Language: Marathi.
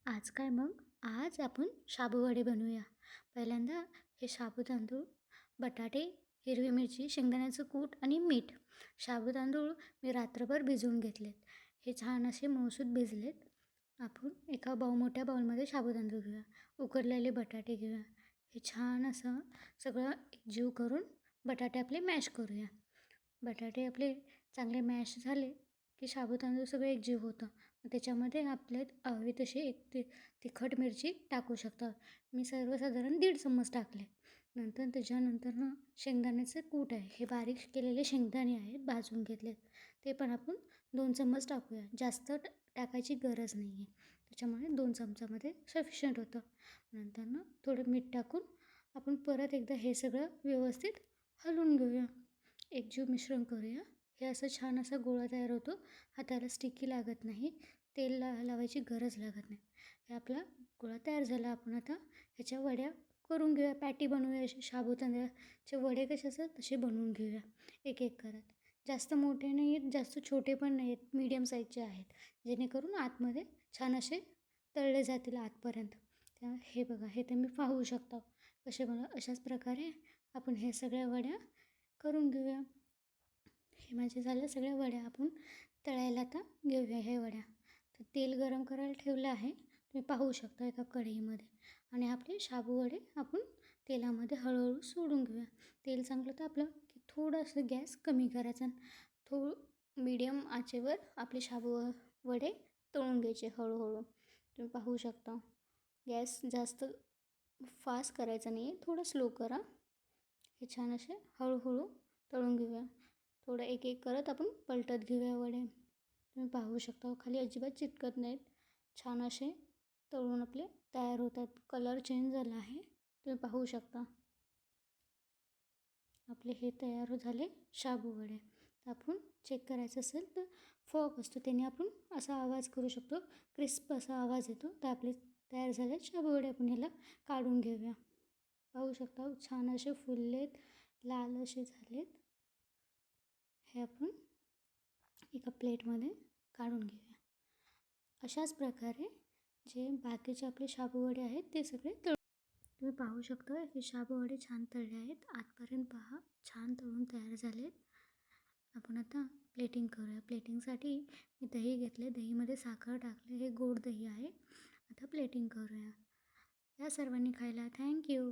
आज काय मग? आज आपण शाबू वडे बनवूया. पहिल्यांदा हे शाबू तांदूळ, बटाटे, हिरवी मिरची, शेंगदाण्याचं कूट आणि मीठ. शाबू तांदूळ मी रात्रभर भिजवून घेतलेत. हे छान असे मऊसूत भिजलेत. आपण एका मोठ्या बाउलमध्ये शाबू तांदूळ घेऊया. उकडलेले बटाटे घेऊया. हे छान असं सगळं एकजीव करून बटाटे आपले मॅश करूया. बटाटे आपले चांगले मॅश झाले की शाबू तांदूळ सगळं एकजीव होतं. त्याच्यामध्ये आपले हवी तशी तिखट मिरची टाकू शकता. मी सर्वसाधारण 1.5 चम्मच टाकले. नंतर त्याच्यानंतर शेंगदाण्याचे कूट आहे. हे बारीक केलेले शेंगदाणे आहेत, भाजून घेतलेत. ते पण आपण 2 चम्मच टाकूया. जास्त टाकायची गरज नाही आहे. त्याच्यामुळे 2 चमचामध्ये सफिशियंट होतं. नंतर थोडं मीठ टाकून आपण परत एकदा हे सगळं व्यवस्थित हलवून घेऊया. एकजीव मिश्रण करूया. हे असं छान असा गोळा तयार होतो. हाताला स्टिकी लागत नाही. तेल लावायची गरज लागत नाही. हे आपला गोळा तयार झाला. आपण आता ह्याच्या वड्या करून घेऊया. पॅटी बनवूया. असे शाबू तांदळाचे वडे कसे असतात तसे बनवून घेऊया एक एक करत. जास्त मोठे नाही आहेत, जास्त छोटे पण नाही आहेत, मीडियम साईजचे आहेत, जेणेकरून आतमध्ये छान असे तळले जातील आतपर्यंत. हे बघा, हे तुम्ही पाहू शकता कसे बघा. अशाच प्रकारे आपण हे सगळ्या वड्या करून घेऊया. हे माझे झाल्या सगळ्या वड्या. आपण तळायला आता घेऊया हे वड्या. तर तेल गरम करायला ठेवलं आहे, तुम्ही पाहू शकता एका कढईमध्ये. आणि आपले शाबू वडे आपण तेलामध्ये हळूहळू सोडून घेऊया. तेल चांगलं तापलं की थोडंसं गॅस कमी करायचा. मीडियम आचेवर आपले शाबू वडे तळून घ्यायचे हळूहळू. तुम्ही पाहू शकता. गॅस जास्त फास्ट करायचा नाही आहे, थोडं स्लो करा. हे छान असे हळूहळू तळून घेऊया. थोडं एक एक करत आपण पलटत घेऊया वडे. तुम्ही पाहू शकता खाली अजिबात चिटकत नाहीत. छान असे तळून आपले तयार होतात. कलर चेंज झाला आहे, तुम्ही पाहू शकता. आपले हे तयार झाले शाबू वडे. आपण चेक करायचं असेल तर फॉक असतो, त्याने आपण असा आवाज करू शकतो, क्रिस्प असा आवाज येतो. तर आपले तयार झाले शाबू वडे. आपण ह्याला काढून घेऊया. पाहू शकता छान असे फुललेत, लाल असे झालेत. हे आपण एका प्लेटमध्ये काढून घेऊया. अशाच प्रकारे जे बाकीचे आपले शाबू वडे आहेत ते सगळे तुम्ही पाहू शकता. हे शाबू वडे छान तळले आहेत. आतपर्यंत पहा, छान तळून तयार झालेत. आपण आता प्लेटिंग करूया. प्लेटिंगसाठी मी दही घेतले, दहीमध्ये साखर टाकले. हे गोड दही आहे. आता प्लेटिंग करूया. या सर्वांनी खायला थँक्यू.